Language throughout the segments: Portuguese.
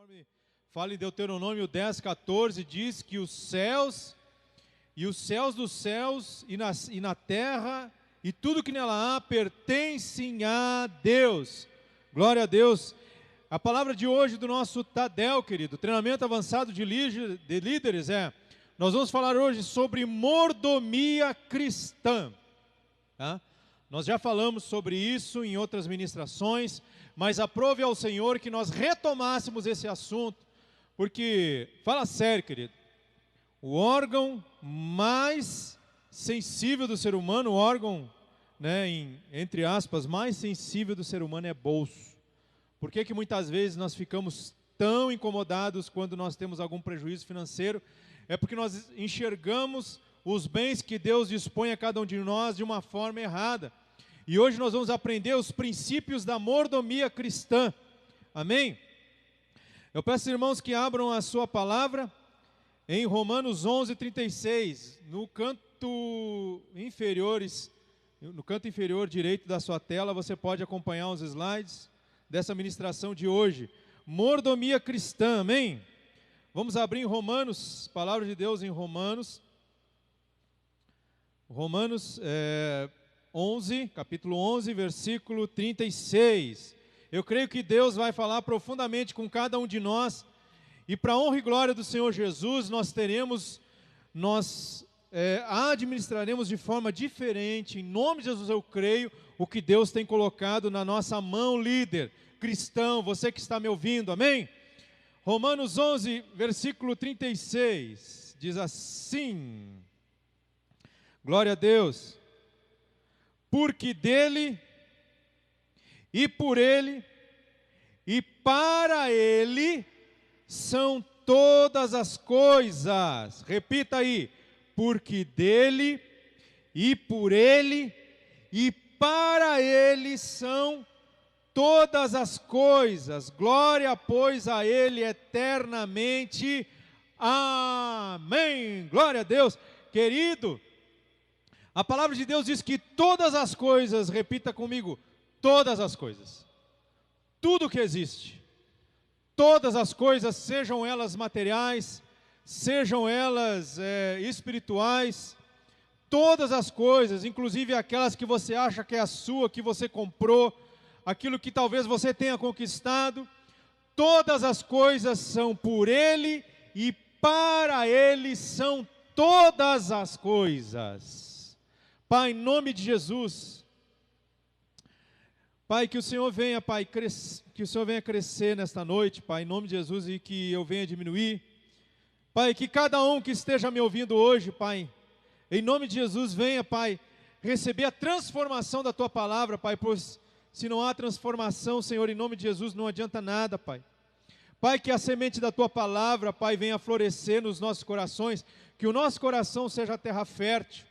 Conforme fala em Deuteronômio 10:14, diz que os céus dos céus e na terra e tudo que nela há pertencem a Deus. Glória a Deus. A palavra de hoje do nosso Tadel, querido, treinamento avançado de líderes, nós vamos falar hoje sobre mordomia cristã. Tá? Nós já falamos sobre isso em outras ministrações, mas aprove ao Senhor que nós retomássemos esse assunto, porque, fala sério, querido, o órgão mais sensível do ser humano, o órgão, entre aspas, mais sensível do ser humano é bolso. Por que que muitas vezes nós ficamos tão incomodados quando nós temos algum prejuízo financeiro? É porque nós enxergamos os bens que Deus dispõe a cada um de nós de uma forma errada. E hoje nós vamos aprender os princípios da mordomia cristã. Amém? Eu peço, irmãos, que abram a sua palavra em Romanos 11:36, no canto inferior direito da sua tela. Você pode acompanhar os slides dessa ministração de hoje. Mordomia cristã, amém? Vamos abrir em Romanos, palavra de Deus em Romanos 11, capítulo 11, versículo 36. Eu creio que Deus vai falar profundamente com cada um de nós, e para a honra e glória do Senhor Jesus, nós administraremos de forma diferente, em nome de Jesus eu creio, o que Deus tem colocado na nossa mão, líder, cristão, você que está me ouvindo, amém? Romanos 11, versículo 36, diz assim, glória a Deus, porque dele, e por ele, e para ele, são todas as coisas. Repita aí, porque dele, e por ele, e para ele são todas as coisas. Glória, pois, a ele eternamente. Amém. Glória a Deus. Querido, a palavra de Deus diz que todas as coisas, repita comigo, todas as coisas, tudo que existe, todas as coisas, sejam elas materiais, sejam elas espirituais, todas as coisas, inclusive aquelas que você acha que é a sua, que você comprou, aquilo que talvez você tenha conquistado, todas as coisas são por Ele e para Ele são todas as coisas. Pai, em nome de Jesus, Pai, que o Senhor venha, Pai, que o Senhor venha crescer nesta noite, Pai, em nome de Jesus, e que eu venha diminuir. Pai, que cada um que esteja me ouvindo hoje, Pai, em nome de Jesus, venha, Pai, receber a transformação da Tua palavra, Pai, pois se não há transformação, Senhor, em nome de Jesus, não adianta nada, Pai. Pai, que a semente da Tua palavra, Pai, venha florescer nos nossos corações, que o nosso coração seja terra fértil,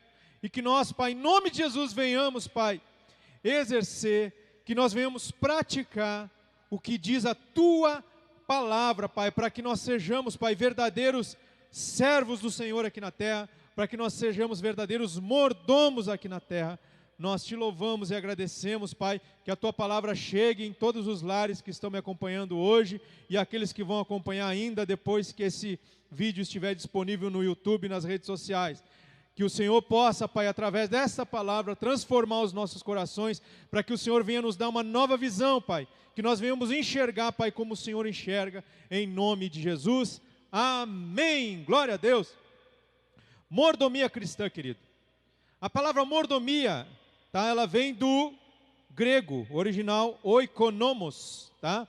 e que nós, Pai, em nome de Jesus, venhamos, Pai, exercer, que nós venhamos praticar o que diz a Tua palavra, Pai, para que nós sejamos, Pai, verdadeiros servos do Senhor aqui na terra, para que nós sejamos verdadeiros mordomos aqui na terra. Nós Te louvamos e agradecemos, Pai, que a Tua palavra chegue em todos os lares que estão me acompanhando hoje e aqueles que vão acompanhar ainda depois que esse vídeo estiver disponível no YouTube e nas redes sociais. Que o Senhor possa, Pai, através dessa palavra, transformar os nossos corações, para que o Senhor venha nos dar uma nova visão, Pai, que nós venhamos enxergar, Pai, como o Senhor enxerga, em nome de Jesus. Amém. Glória a Deus. Mordomia cristã, querido. A palavra mordomia, tá? Ela vem do grego original oikonomos, tá?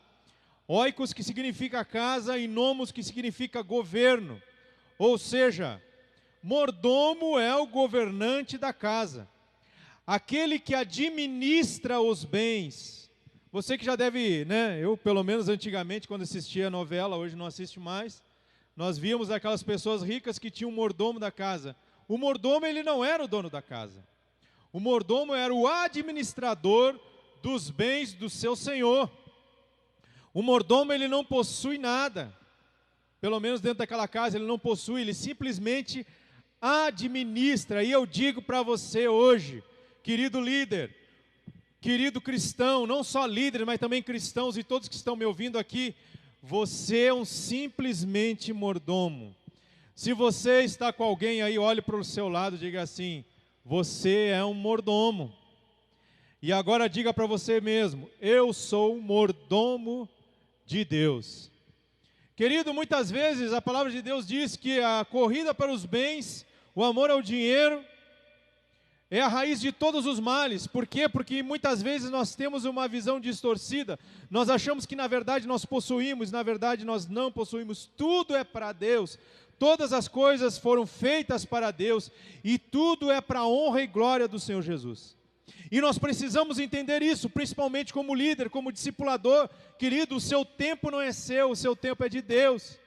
Oikos, que significa casa, e nomos, que significa governo. Ou seja, mordomo é o governante da casa, aquele que administra os bens. Você que já deve, eu pelo menos antigamente, quando assistia a novela, hoje não assiste mais, nós víamos aquelas pessoas ricas que tinham um mordomo da casa. O mordomo, ele não era o dono da casa. O mordomo era o administrador dos bens do seu senhor. O mordomo, ele não possui nada. Pelo menos dentro daquela casa ele não possui, ele simplesmente administra. E eu digo para você hoje, querido líder, querido cristão, não só líder, mas também cristãos e todos que estão me ouvindo aqui, você é um simplesmente mordomo. Se você está com alguém aí, olhe para o seu lado e diga assim: você é um mordomo. E agora diga para você mesmo: eu sou um mordomo de Deus. Querido, muitas vezes a palavra de Deus diz que a corrida para os bens, o amor ao dinheiro, é a raiz de todos os males. Por quê? Porque muitas vezes nós temos uma visão distorcida. Nós achamos que na verdade nós possuímos, na verdade nós não possuímos. Tudo é para Deus. Todas as coisas foram feitas para Deus. E tudo é para a honra e glória do Senhor Jesus. E nós precisamos entender isso, principalmente como líder, como discipulador. Querido, o seu tempo não é seu, o seu tempo é de Deus.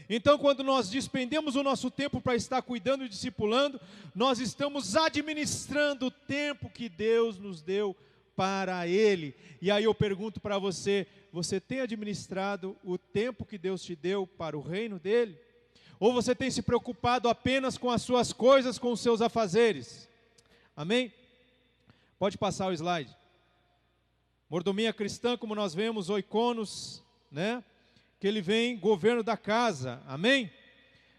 Então, quando nós despendemos o nosso tempo para estar cuidando e discipulando, nós estamos administrando o tempo que Deus nos deu para Ele. E aí eu pergunto para você: você tem administrado o tempo que Deus te deu para o reino dEle? Ou você tem se preocupado apenas com as suas coisas, com os seus afazeres? Amém? Pode passar o slide. Mordomia cristã, como nós vemos, oikonos, né? Que ele vem governo da casa, amém?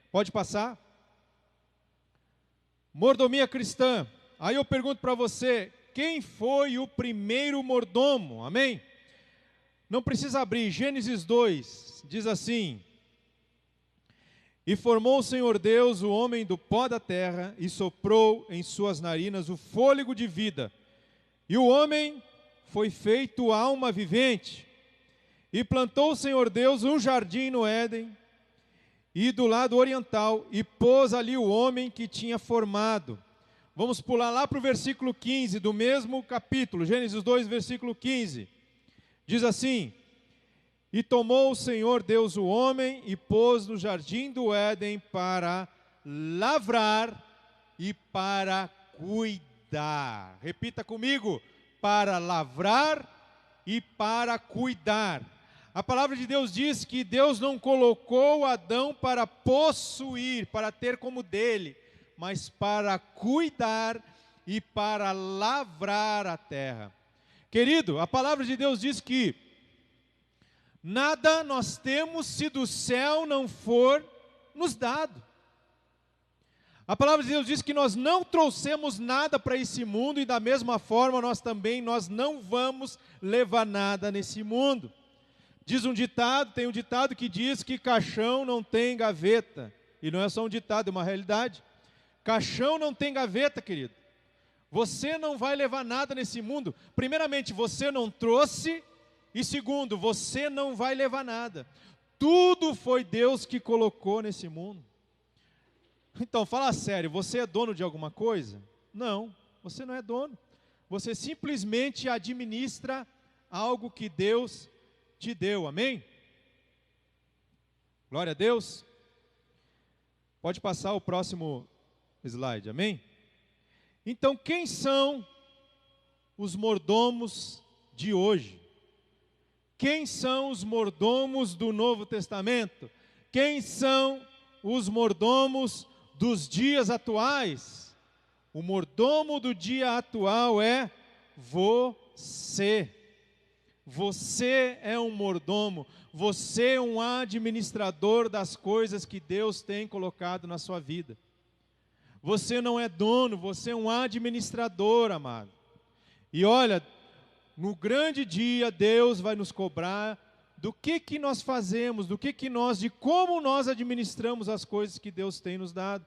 Pode passar. Mordomia cristã. Aí eu pergunto para você: quem foi o primeiro mordomo? Amém? Não precisa abrir. Gênesis 2 diz assim: e formou o Senhor Deus o homem do pó da terra e soprou em suas narinas o fôlego de vida, e o homem foi feito alma vivente. E plantou o Senhor Deus um jardim no Éden, e do lado oriental, e pôs ali o homem que tinha formado. Vamos pular lá para o versículo 15 do mesmo capítulo, Gênesis 2, versículo 15. Diz assim: e tomou o Senhor Deus o homem, e pôs no jardim do Éden para lavrar e para cuidar. Repita comigo: para lavrar e para cuidar. A palavra de Deus diz que Deus não colocou Adão para possuir, para ter como dele, mas para cuidar e para lavrar a terra. Querido, a palavra de Deus diz que nada nós temos se do céu não for nos dado. A palavra de Deus diz que nós não trouxemos nada para esse mundo, e da mesma forma nós não vamos levar nada nesse mundo. Diz um ditado, tem um ditado que diz que caixão não tem gaveta. E não é só um ditado, é uma realidade. Caixão não tem gaveta, querido. Você não vai levar nada nesse mundo. Primeiramente, você não trouxe. E segundo, você não vai levar nada. Tudo foi Deus que colocou nesse mundo. Então, fala sério, você é dono de alguma coisa? Não, você não é dono. Você simplesmente administra algo que Deus te deu, amém? Glória a Deus. Pode passar o próximo slide, amém? Então, quem são os mordomos de hoje? Quem são os mordomos do Novo Testamento? Quem são os mordomos dos dias atuais? O mordomo do dia atual é você. Você é um mordomo, você é um administrador das coisas que Deus tem colocado na sua vida. Você não é dono, você é um administrador, amado. E olha, no grande dia Deus vai nos cobrar do que nós fazemos, de como nós administramos as coisas que Deus tem nos dado,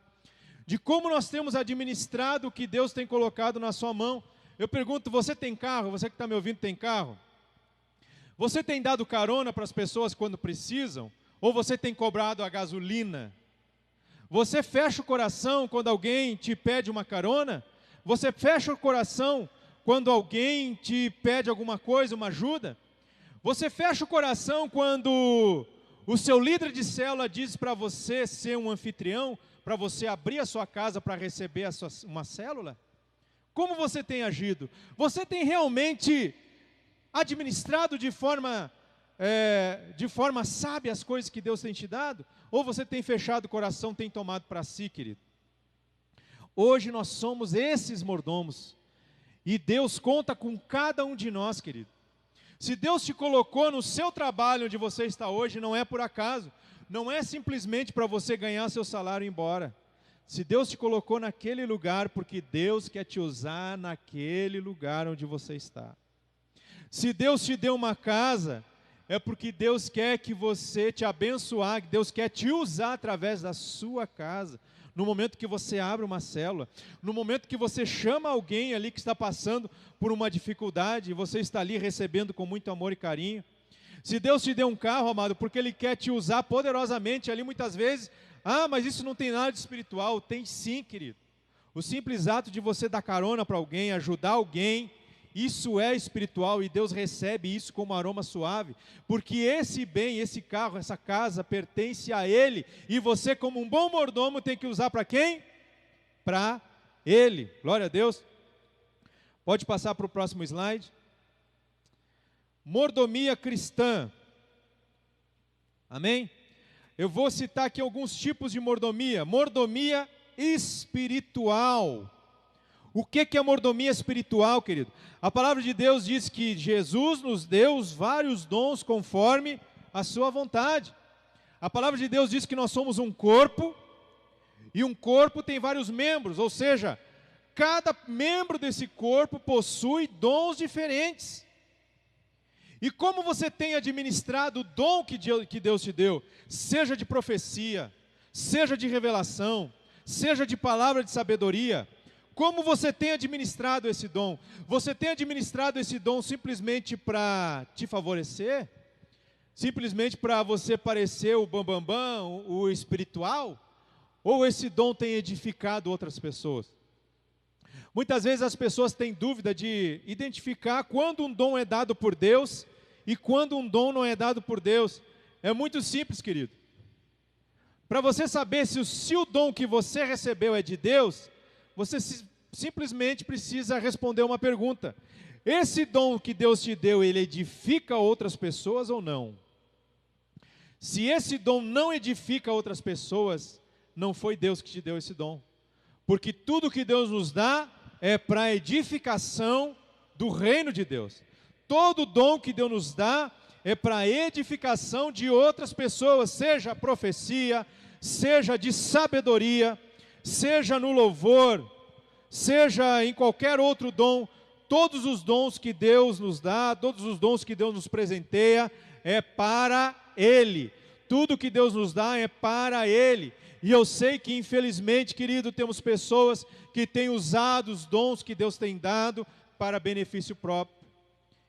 de como nós temos administrado o que Deus tem colocado na sua mão. Eu pergunto: você tem carro? Você que está me ouvindo tem carro? Você tem dado carona para as pessoas quando precisam? Ou você tem cobrado a gasolina? Você fecha o coração quando alguém te pede uma carona? Você fecha o coração quando alguém te pede alguma coisa, uma ajuda? Você fecha o coração quando o seu líder de célula diz para você ser um anfitrião, para você abrir a sua casa para receber uma célula? Como você tem agido? Você tem realmente administrado de forma sábia as coisas que Deus tem te dado? Ou você tem fechado o coração, tem tomado para si, querido? Hoje nós somos esses mordomos, e Deus conta com cada um de nós, querido. Se Deus te colocou no seu trabalho onde você está hoje, não é por acaso. Não é simplesmente para você ganhar seu salário e ir embora. Se Deus te colocou naquele lugar, porque Deus quer te usar naquele lugar onde você está. Se Deus te deu uma casa, é porque Deus quer que você te abençoar, que Deus quer te usar através da sua casa. No momento que você abre uma célula, no momento que você chama alguém ali que está passando por uma dificuldade, e você está ali recebendo com muito amor e carinho. Se Deus te deu um carro, amado, porque Ele quer te usar poderosamente ali muitas vezes, mas isso não tem nada de espiritual. Tem sim, querido. O simples ato de você dar carona para alguém, ajudar alguém, isso é espiritual e Deus recebe isso como aroma suave, porque esse bem, esse carro, essa casa pertence a Ele, e você como um bom mordomo tem que usar para quem? Para Ele. Glória a Deus. Pode passar para o próximo slide. Mordomia cristã. Amém? Eu vou citar aqui alguns tipos de mordomia. Mordomia espiritual. O que é mordomia espiritual, querido? A palavra de Deus diz que Jesus nos deu os vários dons conforme a sua vontade. A palavra de Deus diz que nós somos um corpo, e um corpo tem vários membros, ou seja, cada membro desse corpo possui dons diferentes. E como você tem administrado o dom que Deus te deu, seja de profecia, seja de revelação, seja de palavra de sabedoria, como você tem administrado esse dom? Você tem administrado esse dom simplesmente para te favorecer? Simplesmente para você parecer o bambambam, o espiritual? Ou esse dom tem edificado outras pessoas? Muitas vezes as pessoas têm dúvida de identificar quando um dom é dado por Deus e quando um dom não é dado por Deus. É muito simples, querido. Para você saber se o dom que você recebeu é de Deus, você simplesmente precisa responder uma pergunta: esse dom que Deus te deu, ele edifica outras pessoas ou não? Se esse dom não edifica outras pessoas, não foi Deus que te deu esse dom. Porque tudo que Deus nos dá é para a edificação do reino de Deus. Todo dom que Deus nos dá é para a edificação de outras pessoas, seja profecia, seja de sabedoria, seja no louvor, seja em qualquer outro dom. Todos os dons que Deus nos dá, todos os dons que Deus nos presenteia, é para Ele. Tudo que Deus nos dá é para Ele. E eu sei que, infelizmente, querido, temos pessoas que têm usado os dons que Deus tem dado para benefício próprio.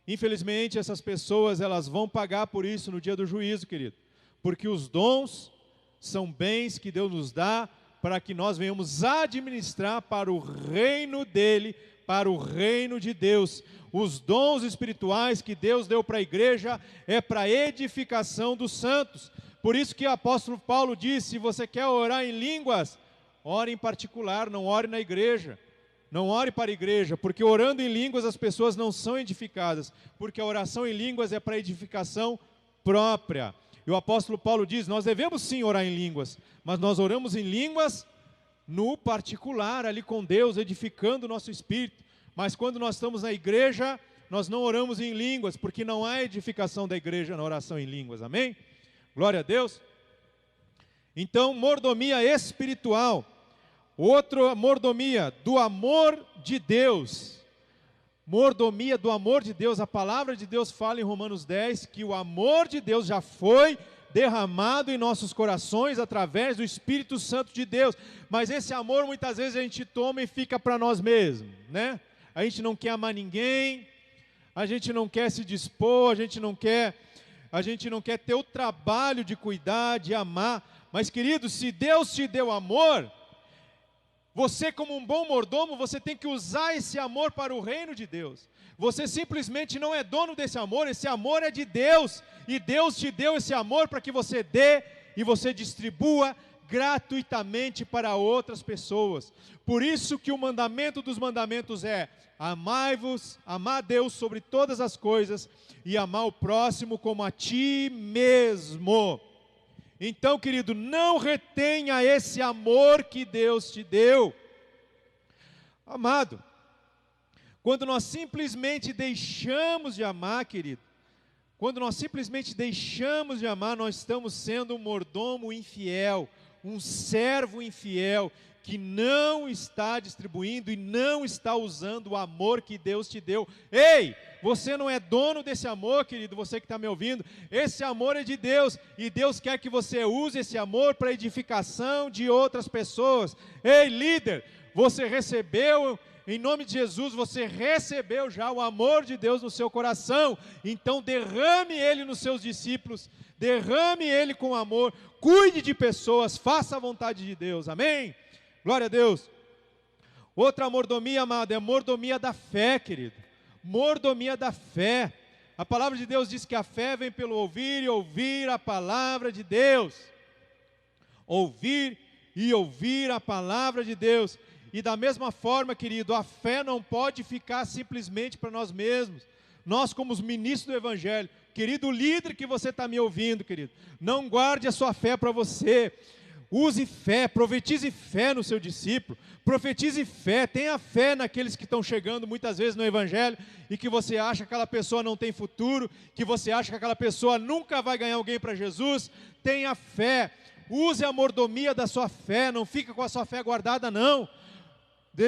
Infelizmente, essas pessoas, elas vão pagar por isso no dia do juízo, querido. Porque os dons são bens que Deus nos dá para que nós venhamos administrar para o reino dEle, para o reino de Deus. Os dons espirituais que Deus deu para a igreja é para a edificação dos santos. Por isso que o apóstolo Paulo disse: se você quer orar em línguas, ore em particular, não ore na igreja. Não ore para a igreja, porque orando em línguas as pessoas não são edificadas, porque a oração em línguas é para edificação própria. E o apóstolo Paulo diz: nós devemos sim orar em línguas, mas nós oramos em línguas no particular, ali com Deus, edificando o nosso espírito. Mas quando nós estamos na igreja, nós não oramos em línguas, porque não há edificação da igreja na oração em línguas, amém? Glória a Deus. Então, mordomia espiritual. Outra mordomia, do amor de Deus. Mordomia do amor de Deus. A palavra de Deus fala em Romanos 10 que o amor de Deus já foi derramado em nossos corações através do Espírito Santo de Deus. Mas esse amor muitas vezes a gente toma e fica para nós mesmos, né? A gente não quer amar ninguém, a gente não quer se dispor, a gente não quer ter o trabalho de cuidar, de amar. Mas, querido, se Deus te deu amor, você, como um bom mordomo, você tem que usar esse amor para o reino de Deus. Você simplesmente não é dono desse amor, esse amor é de Deus. E Deus te deu esse amor para que você dê e você distribua gratuitamente para outras pessoas. Por isso que o mandamento dos mandamentos é: amai-vos, amar a Deus sobre todas as coisas e amar o próximo como a ti mesmo. Então, querido, não retenha esse amor que Deus te deu. Amado, quando nós simplesmente deixamos de amar, querido, Quando nós simplesmente deixamos de amar, nós estamos sendo um mordomo infiel, um servo infiel, que não está distribuindo e não está usando o amor que Deus te deu. Ei, você não é dono desse amor, querido, você que está me ouvindo. Esse amor é de Deus, e Deus quer que você use esse amor para edificação de outras pessoas. Ei, líder, você recebeu, em nome de Jesus, você recebeu já o amor de Deus no seu coração. Então derrame ele nos seus discípulos, derrame ele com amor, cuide de pessoas, faça a vontade de Deus, amém? Glória a Deus. Outra mordomia, amado, é a mordomia da fé, querido. Mordomia da fé. A palavra de Deus diz que a fé vem pelo ouvir e ouvir a palavra de Deus. Ouvir e ouvir a palavra de Deus. E da mesma forma, querido, a fé não pode ficar simplesmente para nós mesmos. Nós, como os ministros do Evangelho, querido líder que você está me ouvindo, querido, não guarde a sua fé para você. Use fé, profetize fé no seu discípulo, profetize fé, tenha fé naqueles que estão chegando muitas vezes no Evangelho e que você acha que aquela pessoa não tem futuro, que você acha que aquela pessoa nunca vai ganhar alguém para Jesus. Tenha fé, use a mordomia da sua fé, não fica com a sua fé guardada não.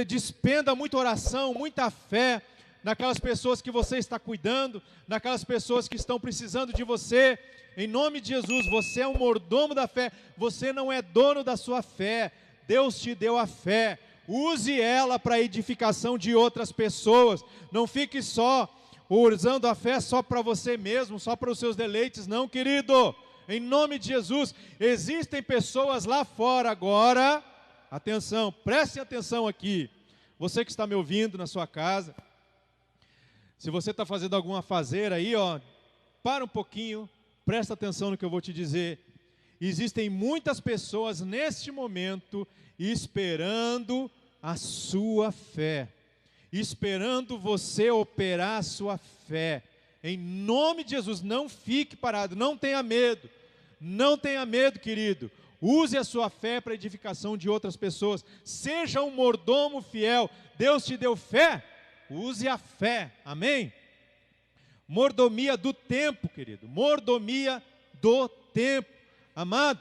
Despenda muita oração, muita fé naquelas pessoas que você está cuidando, naquelas pessoas que estão precisando de você. Em nome de Jesus, você é um mordomo da fé, você não é dono da sua fé, Deus te deu a fé, use ela para a edificação de outras pessoas, não fique só usando a fé só para você mesmo, só para os seus deleites, não, querido, em nome de Jesus. Existem pessoas lá fora agora, atenção, prestem atenção aqui, você que está me ouvindo na sua casa, se você está fazendo alguma fazeira aí, ó, para um pouquinho, presta atenção no que eu vou te dizer. Existem muitas pessoas neste momento esperando a sua fé, esperando você operar a sua fé. Em nome de Jesus, não fique parado, não tenha medo, querido. Use a sua fé para a edificação de outras pessoas. Seja um mordomo fiel. Deus te deu fé, use a fé, amém? Mordomia do tempo, querido, mordomia do tempo, amado,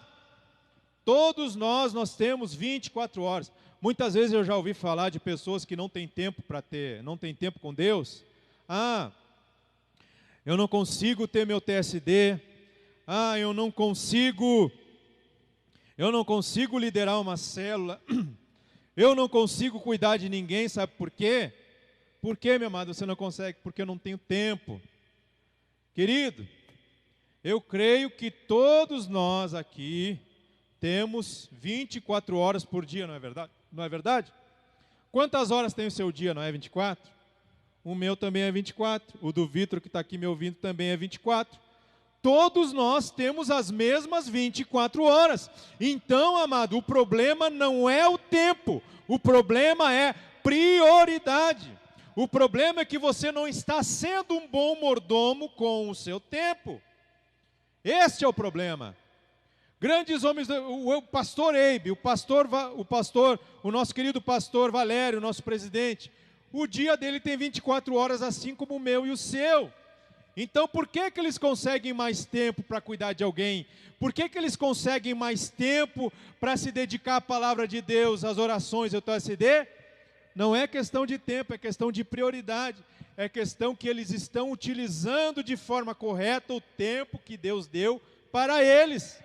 todos nós temos 24 horas, muitas vezes eu já ouvi falar de pessoas que não têm tempo não tem tempo com Deus, eu não consigo ter meu TSD, eu não consigo liderar uma célula, eu não consigo cuidar de ninguém, sabe por quê? Por que, meu amado, você não consegue? Porque eu não tenho tempo. Querido, eu creio que todos nós aqui temos 24 horas por dia, não é verdade? Não é verdade? Quantas horas tem o seu dia, não é 24? O meu também é 24, o do Vitor que está aqui me ouvindo também é 24. Todos nós temos as mesmas 24 horas. Então, amado, o problema não é o tempo, o problema é prioridade. O problema é que você não está sendo um bom mordomo com o seu tempo. Este é o problema. Grandes homens, o pastor Eibe, o nosso querido pastor Valério, nosso presidente, o dia dele tem 24 horas, assim como o meu e o seu. Então, por que eles conseguem mais tempo para cuidar de alguém? Por que eles conseguem mais tempo para se dedicar à palavra de Deus, às orações, ao TSD? Não é questão de tempo, é questão de prioridade. É questão que eles estão utilizando de forma correta o tempo que Deus deu para eles.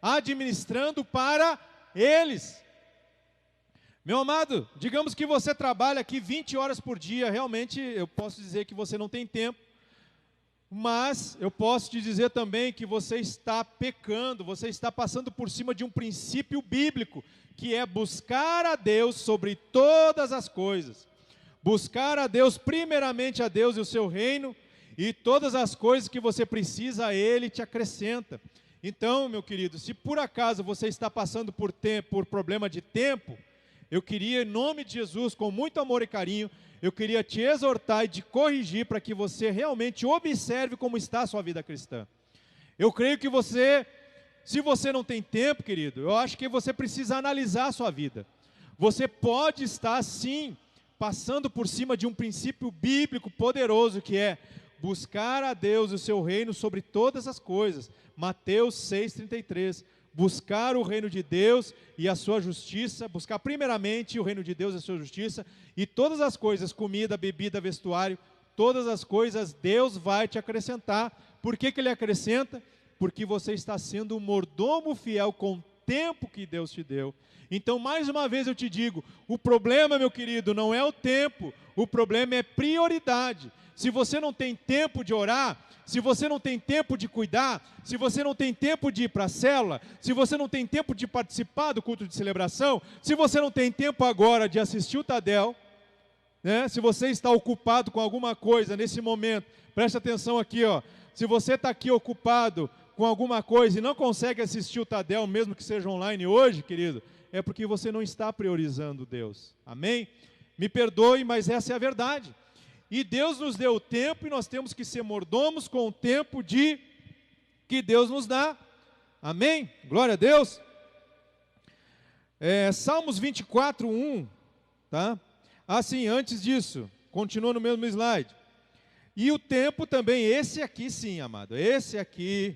Administrando para eles. Meu amado, digamos que você trabalha aqui 20 horas por dia. Realmente, eu posso dizer que você não tem tempo. Mas eu posso te dizer também que você está pecando, você está passando por cima de um princípio bíblico, que é buscar a Deus sobre todas as coisas. Buscar a Deus, primeiramente a Deus e o seu reino, e todas as coisas que você precisa, Ele te acrescenta. Então, meu querido, se por acaso você está passando por problema de tempo, eu queria, em nome de Jesus, com muito amor e carinho, eu queria te exortar e te corrigir para que você realmente observe como está a sua vida cristã. Eu creio que se você não tem tempo, querido, eu acho que você precisa analisar a sua vida. Você pode estar, sim, passando por cima de um princípio bíblico poderoso, que é buscar a Deus e o seu reino sobre todas as coisas. Mateus 6,33. Buscar o reino de Deus e a sua justiça, buscar primeiramente o reino de Deus e a sua justiça, e todas as coisas, comida, bebida, vestuário, todas as coisas Deus vai te acrescentar. Por que Ele acrescenta? Porque você está sendo um mordomo fiel com o tempo que Deus te deu. Então, mais uma vez eu te digo, o problema, meu querido, não é o tempo, o problema é prioridade. Se você não tem tempo de orar, se você não tem tempo de cuidar, se você não tem tempo de ir para a célula, se você não tem tempo de participar do culto de celebração, se você não tem tempo agora de assistir o Tadel, né? Se você está ocupado com alguma coisa nesse momento, preste atenção aqui, ó. Se você está aqui ocupado com alguma coisa e não consegue assistir o Tadel, mesmo que seja online hoje, querido, é porque você não está priorizando Deus. Amém? Me perdoe, mas essa é a verdade. E Deus nos deu o tempo e nós temos que ser mordomos com o tempo que Deus nos dá. Amém? Glória a Deus. Salmos 24, 1. Tá? Assim, antes disso, continua no mesmo slide. E o tempo também, esse aqui sim, amado. Esse aqui,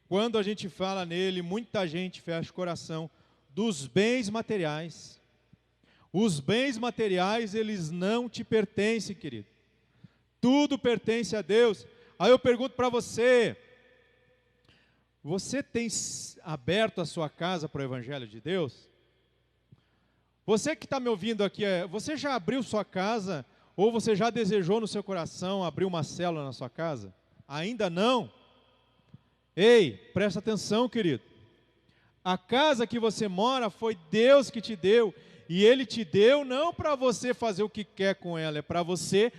quando a gente fala nele, muita gente fecha o coração dos bens materiais. Os bens materiais, eles não te pertencem, querido. Tudo pertence a Deus. Aí eu pergunto para você, você tem aberto a sua casa para o Evangelho de Deus? Você que está me ouvindo aqui, você já abriu sua casa, ou você já desejou no seu coração abrir uma célula na sua casa? Ainda não? Ei, presta atenção, querido. A casa que você mora foi Deus que te deu. E Ele te deu não para você fazer o que quer com ela, é para você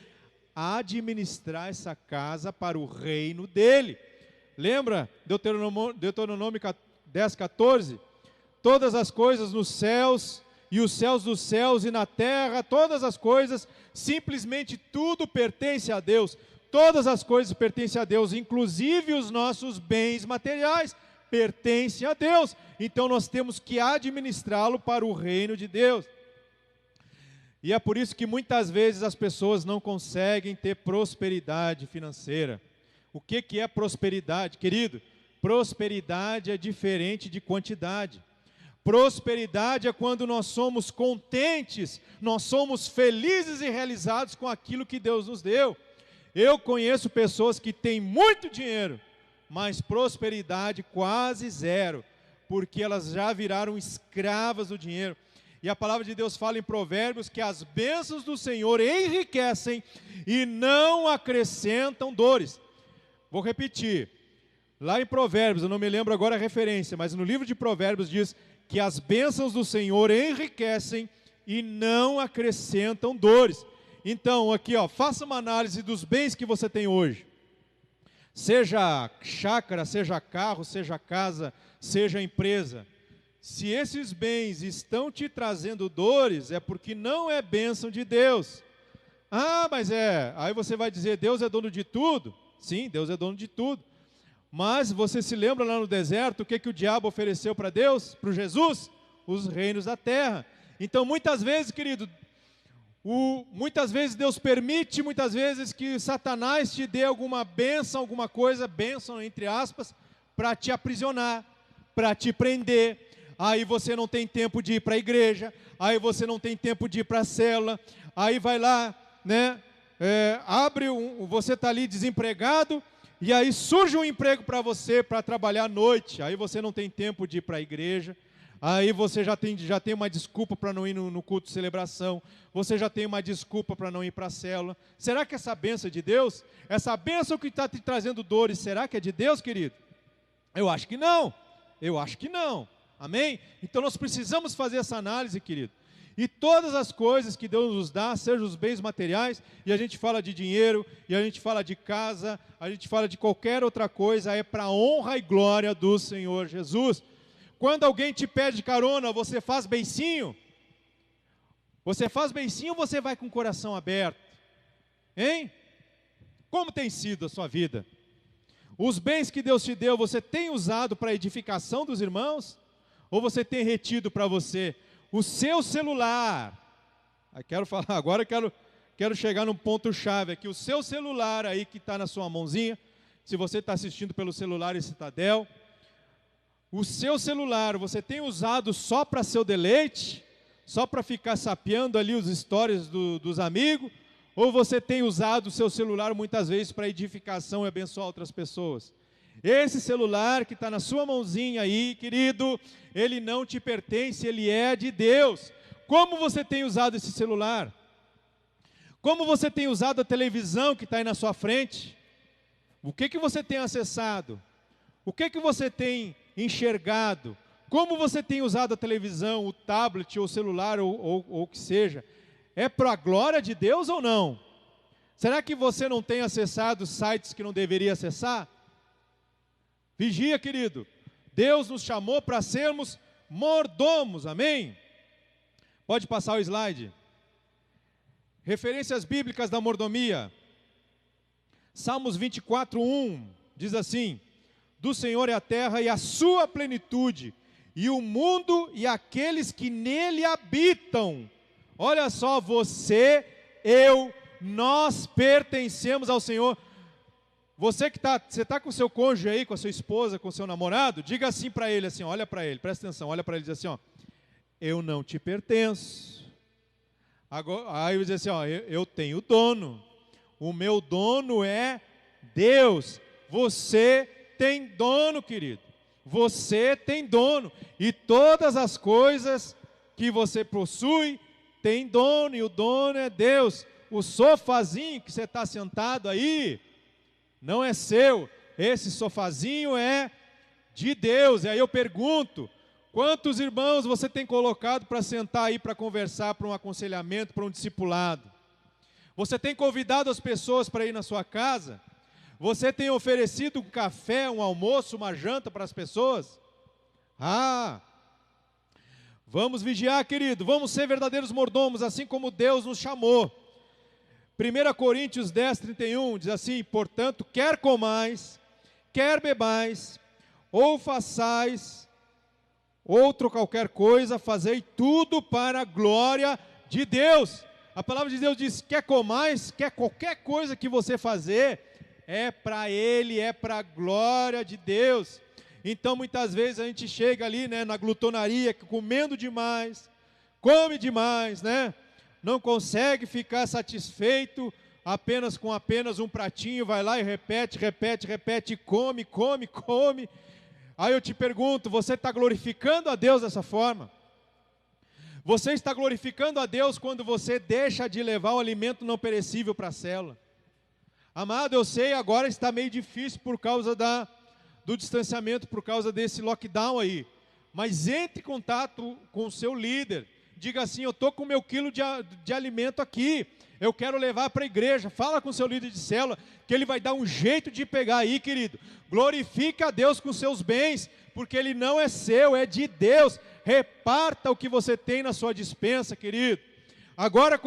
administrar essa casa para o reino dEle. Lembra Deuteronômio 10, 14? Todas as coisas nos céus e os céus dos céus e na terra, todas as coisas, simplesmente tudo pertence a Deus. Todas as coisas pertencem a Deus, inclusive os nossos bens materiais pertencem a Deus. Então nós temos que administrá-lo para o reino de Deus. E é por isso que muitas vezes as pessoas não conseguem ter prosperidade financeira. O que é prosperidade, querido? Prosperidade é diferente de quantidade. Prosperidade é quando nós somos contentes, nós somos felizes e realizados com aquilo que Deus nos deu. Eu conheço pessoas que têm muito dinheiro, mas prosperidade quase zero, porque elas já viraram escravas do dinheiro. E a palavra de Deus fala em Provérbios que as bênçãos do Senhor enriquecem e não acrescentam dores. Vou repetir, lá em Provérbios, eu não me lembro agora a referência, mas no livro de Provérbios diz que as bênçãos do Senhor enriquecem e não acrescentam dores. Então, aqui, ó, faça uma análise dos bens que você tem hoje. Seja chácara, seja carro, seja casa, seja empresa. Se esses bens estão te trazendo dores, é porque não é bênção de Deus. Ah, mas aí você vai dizer, Deus é dono de tudo? Sim, Deus é dono de tudo. Mas você se lembra lá no deserto, o que o diabo ofereceu para Deus, para Jesus? Os reinos da terra. Então, muitas vezes, querido, muitas vezes Deus permite, muitas vezes que Satanás te dê alguma bênção, alguma coisa, bênção entre aspas, para te aprisionar, para te prender. Aí você não tem tempo de ir para a igreja, aí você não tem tempo de ir para a célula, aí vai lá, né? Você está ali desempregado, e aí surge um emprego para você, para trabalhar à noite, aí você não tem tempo de ir para a igreja, aí você já tem uma desculpa para não ir no culto de celebração, você já tem uma desculpa para não ir para a célula. Será que essa bênção é de Deus? Essa bênção que está te trazendo dores, será que é de Deus, querido? Eu acho que não, amém? Então nós precisamos fazer essa análise, querido. E todas as coisas que Deus nos dá, sejam os bens materiais, e a gente fala de dinheiro, e a gente fala de casa, a gente fala de qualquer outra coisa, é para a honra e glória do Senhor Jesus. Quando alguém te pede carona, você faz beicinho? Você faz beicinho ou você vai com o coração aberto? Hein? Como tem sido a sua vida? Os bens que Deus te deu, você tem usado para a edificação dos irmãos? Ou você tem retido para você? O seu celular, agora eu quero chegar num ponto-chave aqui. O seu celular aí que está na sua mãozinha, se você está assistindo pelo celular e Citadel, o seu celular, você tem usado só para seu deleite? Só para ficar sapeando ali os stories dos amigos? Ou você tem usado o seu celular muitas vezes para edificação e abençoar outras pessoas? Esse celular que está na sua mãozinha aí, querido, ele não te pertence, ele é de Deus. Como você tem usado esse celular? Como você tem usado a televisão que está aí na sua frente? O que você tem acessado? O que você tem enxergado? Como você tem usado a televisão, o tablet, ou o celular, ou o que seja? É para a glória de Deus ou não? Será que você não tem acessado sites que não deveria acessar? Vigia, querido. Deus nos chamou para sermos mordomos, amém? Pode passar o slide. Referências bíblicas da mordomia. Salmos 24:1 diz assim: do Senhor é a terra e a sua plenitude, e o mundo e aqueles que nele habitam. Olha só, você, eu, nós pertencemos ao Senhor. Você está com o seu cônjuge aí, com a sua esposa, com o seu namorado, diga assim para ele, assim, olha para ele, presta atenção, olha para ele e diz assim, ó, eu não te pertenço. Agora, aí eu diz assim, ó, eu tenho dono, o meu dono é Deus. Você tem dono, querido, você tem dono, e todas as coisas que você possui, tem dono, e o dono é Deus. O sofazinho que você está sentado aí, não é seu, esse sofazinho é de Deus. E aí eu pergunto, quantos irmãos você tem colocado para sentar aí, para conversar, para um aconselhamento, para um discipulado? Você tem convidado as pessoas para ir na sua casa? Você tem oferecido um café, um almoço, uma janta para as pessoas? Vamos vigiar, querido, vamos ser verdadeiros mordomos, assim como Deus nos chamou. 1 Coríntios 10:31 diz assim: portanto, quer comais, quer bebais, ou façais outra qualquer coisa, fazei tudo para a glória de Deus. A palavra de Deus diz: quer comais, quer qualquer coisa que você fazer, é para Ele, é para a glória de Deus. Então muitas vezes a gente chega ali, né, na glutonaria, comendo demais, come demais, né? Não consegue ficar satisfeito apenas com um pratinho, vai lá e repete, come. Aí eu te pergunto, você está glorificando a Deus dessa forma? Você está glorificando a Deus quando você deixa de levar o alimento não perecível para a célula? Amado, eu sei, agora está meio difícil por causa do distanciamento, por causa desse lockdown aí. Mas entre em contato com o seu líder. Diga assim, eu estou com o meu quilo de alimento aqui, eu quero levar para a igreja. Fala com o seu líder de célula, que ele vai dar um jeito de pegar aí, querido. Glorifica a Deus com seus bens, porque ele não é seu, é de Deus. Reparta o que você tem na sua despensa, querido. Agora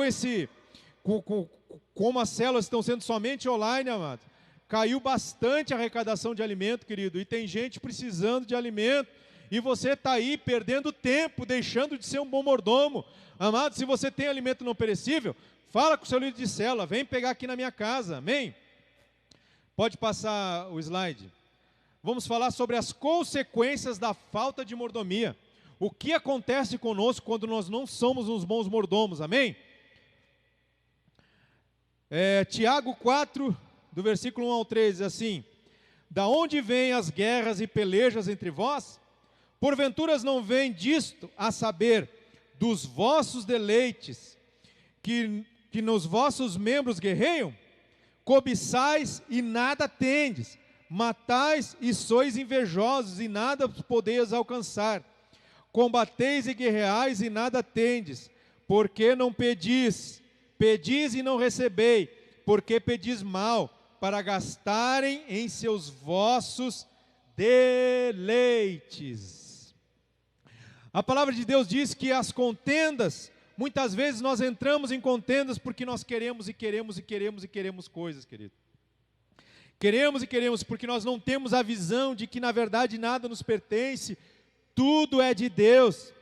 como as células estão sendo somente online, amado, caiu bastante a arrecadação de alimento, querido, e tem gente precisando de alimento. E você está aí perdendo tempo, deixando de ser um bom mordomo. Amado, se você tem alimento não perecível, fala com o seu líder de célula, vem pegar aqui na minha casa, amém? Pode passar o slide. Vamos falar sobre as consequências da falta de mordomia. O que acontece conosco quando nós não somos uns bons mordomos, amém? Tiago 4, do versículo 1 ao 3, diz assim: da onde vêm as guerras e pelejas entre vós? Porventuras não vem disto, a saber, dos vossos deleites, que nos vossos membros guerreiam? Cobiçais e nada tendes, matais e sois invejosos e nada podeis alcançar. Combateis e guerreais e nada tendes, porque não pedis? Pedis e não recebei, porque pedis mal, para gastarem em seus vossos deleites. A palavra de Deus diz que as contendas, muitas vezes nós entramos em contendas porque nós queremos coisas, querido. Queremos porque nós não temos a visão de que na verdade nada nos pertence, tudo é de Deus.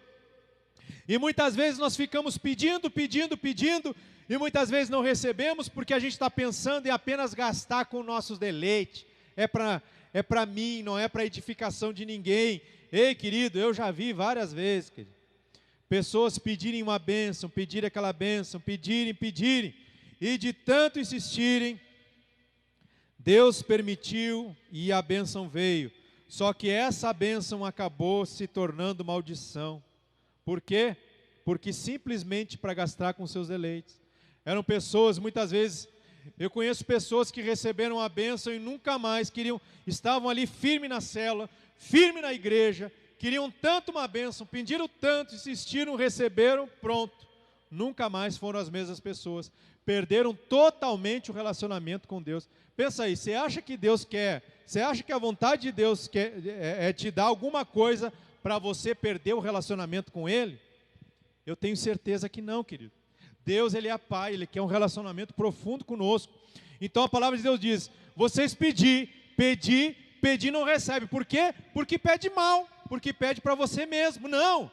E muitas vezes nós ficamos pedindo, E muitas vezes não recebemos porque a gente está pensando em apenas gastar com nossos deleites. É para mim, não é para edificação de ninguém. Ei, querido, eu já vi várias vezes, querido, pessoas pedirem uma bênção, pedirem aquela bênção, pedirem, e de tanto insistirem, Deus permitiu e a bênção veio. Só que essa bênção acabou se tornando maldição. Por quê? Porque simplesmente para gastar com seus deleites. Eram pessoas, muitas vezes, eu conheço pessoas que receberam a bênção e nunca mais estavam ali firme na célula, firme na igreja, queriam tanto uma bênção, pediram tanto, insistiram, receberam, pronto. Nunca mais foram as mesmas pessoas. Perderam totalmente o relacionamento com Deus. Pensa aí, você acha que Deus quer, você acha que a vontade de Deus é te dar alguma coisa para você perder o relacionamento com Ele? Eu tenho certeza que não, querido. Deus, Ele é Pai, Ele quer um relacionamento profundo conosco. Então a palavra de Deus diz, vocês pedir não recebe. Por quê? Porque pede mal, porque pede para você mesmo. Não,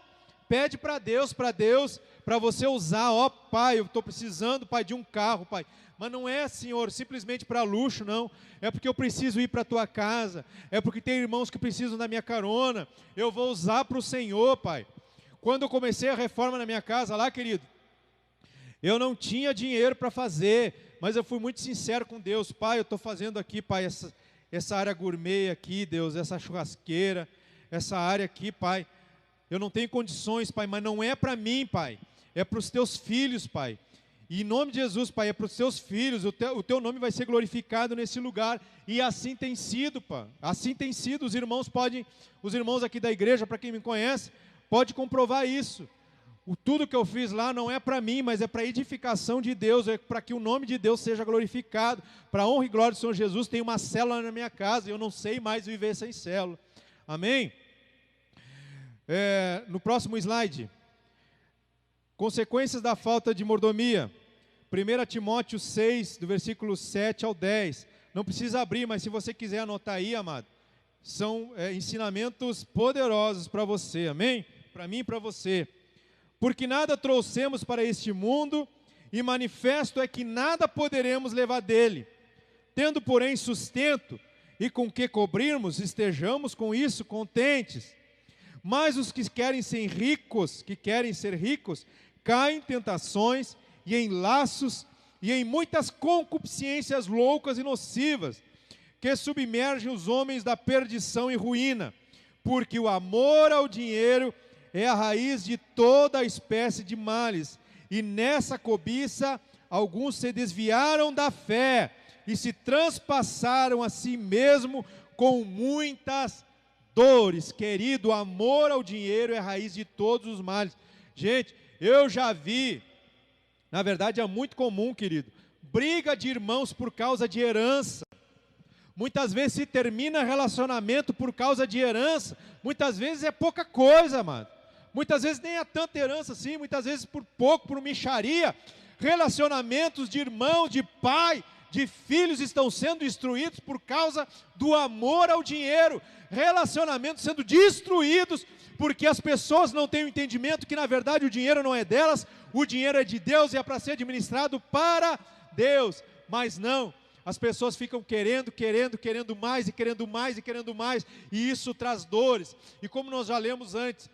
pede para Deus, para você usar. Ó Pai, eu estou precisando, Pai, de um carro, Pai. Mas não é, Senhor, simplesmente para luxo, não. É porque eu preciso ir para a tua casa. É porque tem irmãos que precisam da minha carona. Eu vou usar para o Senhor, Pai. Quando eu comecei a reforma na minha casa lá, querido, eu não tinha dinheiro para fazer, mas eu fui muito sincero com Deus. Pai, eu estou fazendo aqui, Pai, essa área gourmet aqui, Deus, essa churrasqueira, essa área aqui, Pai. Eu não tenho condições, Pai, mas não é para mim, Pai. É para os teus filhos, Pai. E em nome de Jesus, Pai, é para os teus filhos. O teu nome vai ser glorificado nesse lugar. E assim tem sido, Pai. Assim tem sido. Os irmãos aqui da igreja, para quem me conhece, pode comprovar isso. Tudo que eu fiz lá não é para mim, mas é para a edificação de Deus, é para que o nome de Deus seja glorificado. Para a honra e glória do Senhor Jesus, tem uma célula na minha casa, e eu não sei mais viver sem célula. Amém? No próximo slide, consequências da falta de mordomia. 1 Timóteo 6, do versículo 7 ao 10. Não precisa abrir, mas se você quiser anotar aí, amado, são ensinamentos poderosos para você, amém? Para mim e para você. Porque nada trouxemos para este mundo, e manifesto é que nada poderemos levar dele. Tendo, porém, sustento, e com que cobrirmos, estejamos com isso contentes. Mas os que querem ser ricos, caem em tentações, e em laços, e em muitas concupiscências loucas e nocivas, que submergem os homens da perdição e ruína. Porque o amor ao dinheiro é a raiz de toda a espécie de males, e nessa cobiça alguns se desviaram da fé, e se transpassaram a si mesmo com muitas dores. Querido, o amor ao dinheiro é a raiz de todos os males. Gente, eu já vi, na verdade é muito comum, querido, briga de irmãos por causa de herança. Muitas vezes se termina relacionamento por causa de herança. Muitas vezes é pouca coisa, amado. Muitas vezes nem é tanta herança assim, muitas vezes por pouco, por mixaria. Relacionamentos de irmão, de pai, de filhos estão sendo destruídos por causa do amor ao dinheiro. Relacionamentos sendo destruídos porque as pessoas não têm o entendimento que na verdade o dinheiro não é delas, o dinheiro é de Deus e é para ser administrado para Deus. Mas não, as pessoas ficam querendo mais e querendo mais e querendo mais, e isso traz dores. E como nós já lemos antes,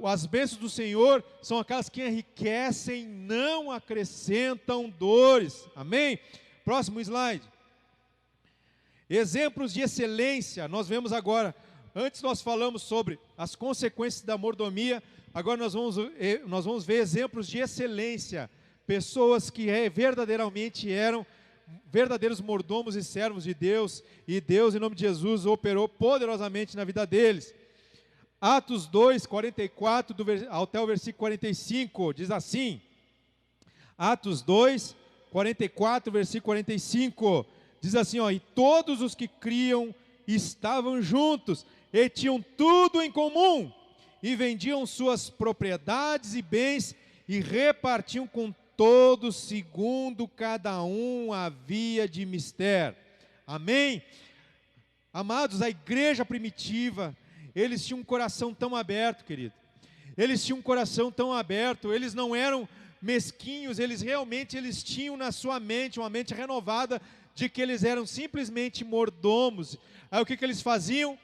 as bênçãos do Senhor são aquelas que enriquecem, não acrescentam dores. Amém? Próximo slide. Exemplos de excelência. Nós vemos agora, antes nós falamos sobre as consequências da mordomia, agora nós vamos ver exemplos de excelência. Pessoas que verdadeiramente eram verdadeiros mordomos e servos de Deus, e Deus, em nome de Jesus, operou poderosamente na vida deles. Atos 2, 44, até o versículo 45, diz assim, Atos 2, 44, versículo 45, diz assim, e todos os que criam estavam juntos, e tinham tudo em comum, e vendiam suas propriedades e bens, e repartiam com todos, segundo cada um havia de mister. Amém? Amados, a igreja primitiva, eles tinham um coração tão aberto, querido. Eles tinham um coração tão aberto, eles não eram mesquinhos, eles tinham na sua mente, uma mente renovada, de que eles eram simplesmente mordomos. Aí o que eles faziam?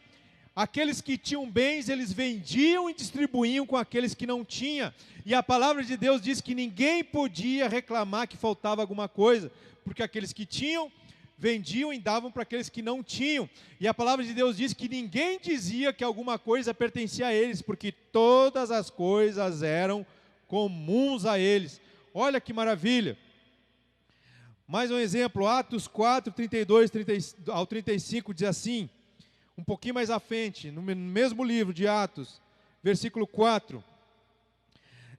Aqueles que tinham bens, eles vendiam e distribuíam com aqueles que não tinham. E a palavra de Deus diz que ninguém podia reclamar que faltava alguma coisa, porque aqueles que tinham, vendiam e davam para aqueles que não tinham. E a palavra de Deus diz que ninguém dizia que alguma coisa pertencia a eles, porque todas as coisas eram comuns a eles. Olha que maravilha. Mais um exemplo, Atos 4, 32 ao 35, diz assim, um pouquinho mais à frente, no mesmo livro de Atos, versículo 4.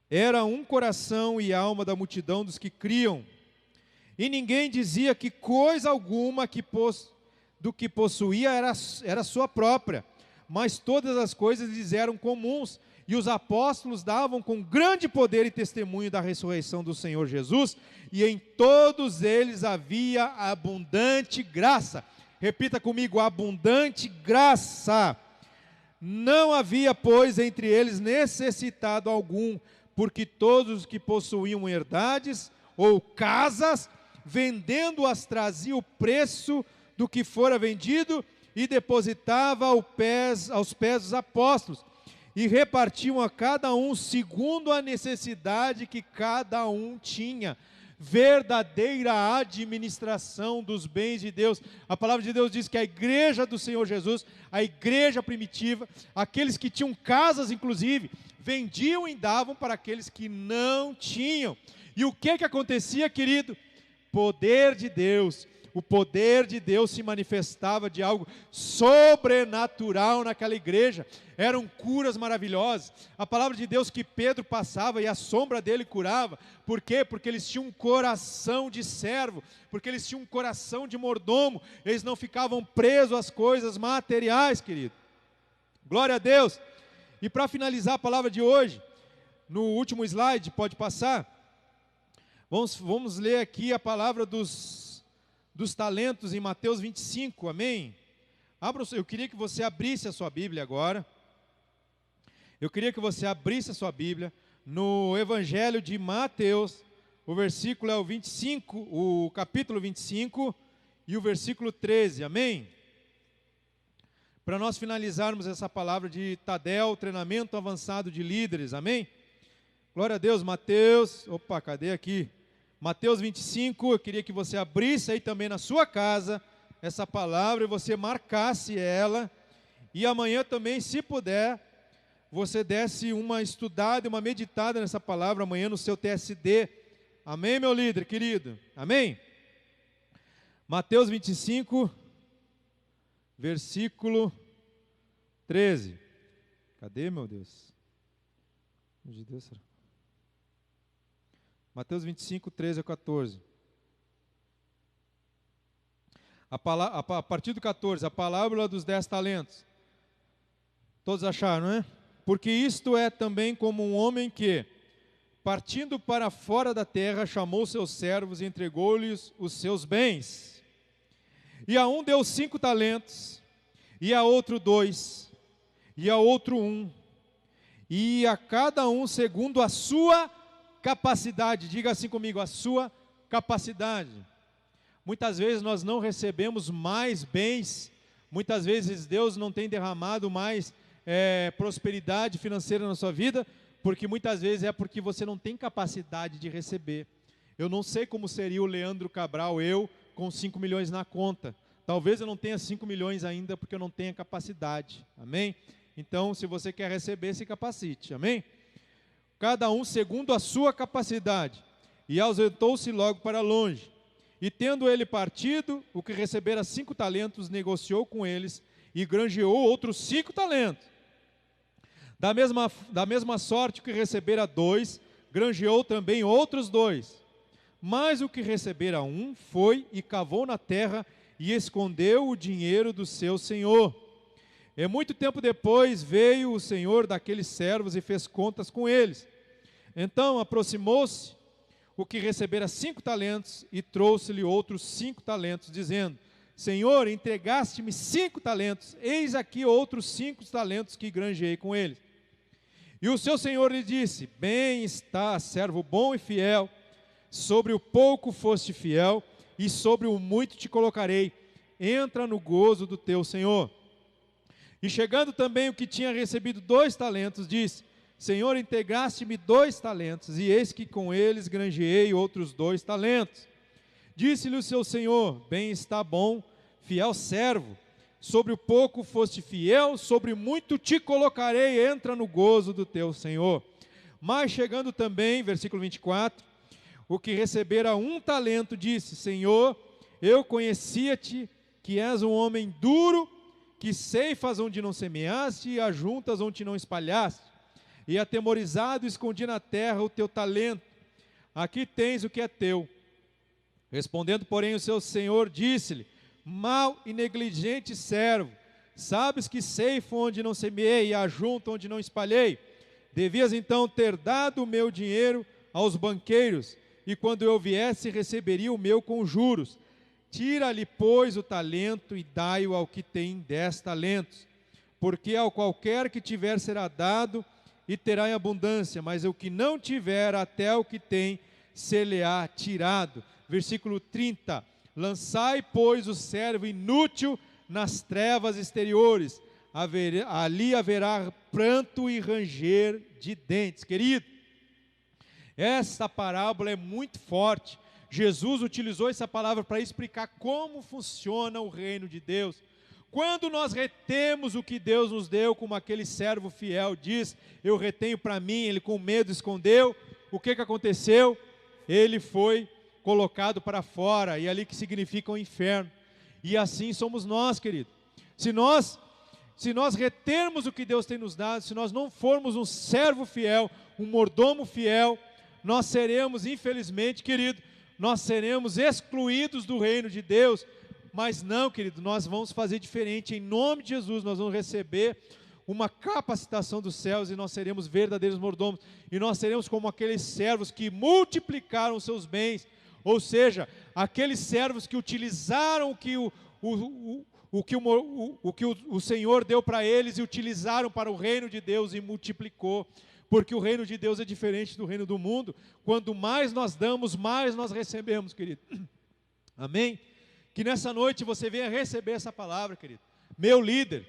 Era um coração e alma da multidão dos que criam, e ninguém dizia que coisa alguma do que possuía era sua própria, mas todas as coisas lhes eram comuns, e os apóstolos davam com grande poder e testemunho da ressurreição do Senhor Jesus, e em todos eles havia abundante graça. Repita comigo, abundante graça. Não havia, pois, entre eles necessitado algum, porque todos os que possuíam herdades ou casas, vendendo-as, trazia o preço do que fora vendido e depositava aos pés dos apóstolos, e repartiam a cada um segundo a necessidade que cada um tinha. Verdadeira administração dos bens de Deus. A palavra de Deus diz que a igreja do Senhor Jesus, a igreja primitiva, aqueles que tinham casas inclusive, vendiam e davam para aqueles que não tinham. E o que acontecia, querido? Poder de Deus. O poder de Deus se manifestava de algo sobrenatural naquela igreja. Eram curas maravilhosas. A palavra de Deus que Pedro passava e a sombra dele curava. Por quê? Porque eles tinham um coração de servo, porque eles tinham um coração de mordomo. Eles não ficavam presos às coisas materiais, querido. Glória a Deus. E para finalizar a palavra de hoje, no último slide, pode passar. Vamos ler aqui a palavra dos talentos em Mateus 25, amém? Eu queria que você abrisse a sua Bíblia agora. Eu queria que você abrisse a sua Bíblia no Evangelho de Mateus, o versículo é o 25, o capítulo 25 e o versículo 13, amém? Para nós finalizarmos essa palavra de Tadel, treinamento avançado de líderes, amém? Glória a Deus, Mateus, cadê aqui? Mateus 25, eu queria que você abrisse aí também na sua casa essa palavra e você marcasse ela. E amanhã também, se puder, você desse uma estudada, uma meditada nessa palavra amanhã no seu TSD. Amém, meu líder querido? Amém? Mateus 25, versículo 13. Cadê, meu Deus? De Deus, será? Mateus 25, 13 a 14. A partir do 14, a parábola dos 10 talentos. Todos acharam, não é? Porque isto é também como um homem que, partindo para fora da terra, chamou seus servos e entregou-lhes os seus bens. E a um deu 5 talentos, e a outro 2, e a outro 1, e a cada um segundo a sua capacidade. Diga assim comigo, a sua capacidade. Muitas vezes nós não recebemos mais bens, muitas vezes Deus não tem derramado mais prosperidade financeira na sua vida, porque muitas vezes é porque você não tem capacidade de receber. Eu não sei como seria o Leandro Cabral, com 5 milhões na conta. Talvez eu não tenha 5 milhões ainda, porque eu não tenha capacidade, amém? Então, se você quer receber, se capacite, amém? Cada um segundo a sua capacidade, e ausentou-se logo para longe. E tendo ele partido, o que recebera 5 talentos, negociou com eles, e granjeou outros 5 talentos. Da mesma sorte que recebera 2, granjeou também outros 2. Mas o que recebera 1, foi e cavou na terra, e escondeu o dinheiro do seu senhor. E muito tempo depois veio o senhor daqueles servos e fez contas com eles. Então aproximou-se o que recebera 5 talentos e trouxe-lhe outros 5 talentos, dizendo: Senhor, entregaste-me 5 talentos, eis aqui outros 5 talentos que granjeei com eles. E o seu senhor lhe disse: bem está, servo bom e fiel, sobre o pouco foste fiel, e sobre o muito te colocarei, entra no gozo do teu senhor. E chegando também o que tinha recebido 2 talentos, disse: Senhor, integraste-me 2 talentos, e eis que com eles granjeei outros 2 talentos. Disse-lhe o seu senhor: bem está, bom, fiel servo, sobre o pouco foste fiel, sobre muito te colocarei, entra no gozo do teu senhor. Mas chegando também, versículo 24, o que recebera 1 talento, disse: Senhor, eu conhecia-te, que és um homem duro, que ceifas onde não semeaste, e ajuntas onde não espalhaste. E atemorizado escondi na terra o teu talento. Aqui tens o que é teu. Respondendo, porém, o seu senhor disse-lhe: mau e negligente servo, sabes que ceifo onde não semeei, e ajunto onde não espalhei. Devias então ter dado o meu dinheiro aos banqueiros, e quando eu viesse receberia o meu com juros. Tira-lhe, pois, o talento e dai-o ao que tem 10 talentos. Porque ao qualquer que tiver será dado e terá em abundância, mas o que não tiver, até o que tem, ser-lhe-á tirado. Versículo 30. Lançai, pois, o servo inútil nas trevas exteriores. Ali haverá pranto e ranger de dentes. Querido, esta parábola é muito forte. Jesus utilizou essa palavra para explicar como funciona o reino de Deus. Quando nós retemos o que Deus nos deu, como aquele servo fiel diz: eu retenho para mim, ele com medo escondeu. O que aconteceu? Ele foi colocado para fora, e ali que significa o inferno. E assim somos nós, querido. Se nós retermos o que Deus tem nos dado, se nós não formos um servo fiel, um mordomo fiel, nós seremos, infelizmente, querido, nós seremos excluídos do reino de Deus. Mas não, querido, nós vamos fazer diferente. Em nome de Jesus, nós vamos receber uma capacitação dos céus, e nós seremos verdadeiros mordomos, e nós seremos como aqueles servos que multiplicaram seus bens, ou seja, aqueles servos que utilizaram o que o Senhor deu para eles, e utilizaram para o reino de Deus, e multiplicou. Porque o reino de Deus é diferente do reino do mundo. Quanto mais nós damos, mais nós recebemos, querido. Amém? Que nessa noite você venha receber essa palavra, querido. Meu líder,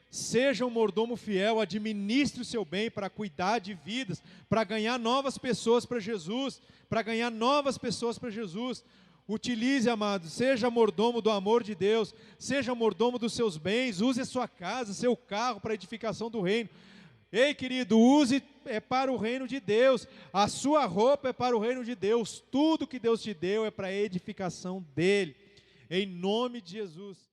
seja um mordomo fiel, administre o seu bem para cuidar de vidas, para ganhar novas pessoas para Jesus, para ganhar novas pessoas para Jesus. Utilize, amado, seja mordomo do amor de Deus, seja mordomo dos seus bens, use a sua casa, seu carro para a edificação do reino. Ei, querido, use para o reino de Deus, a sua roupa é para o reino de Deus, tudo que Deus te deu é para a edificação dele, em nome de Jesus.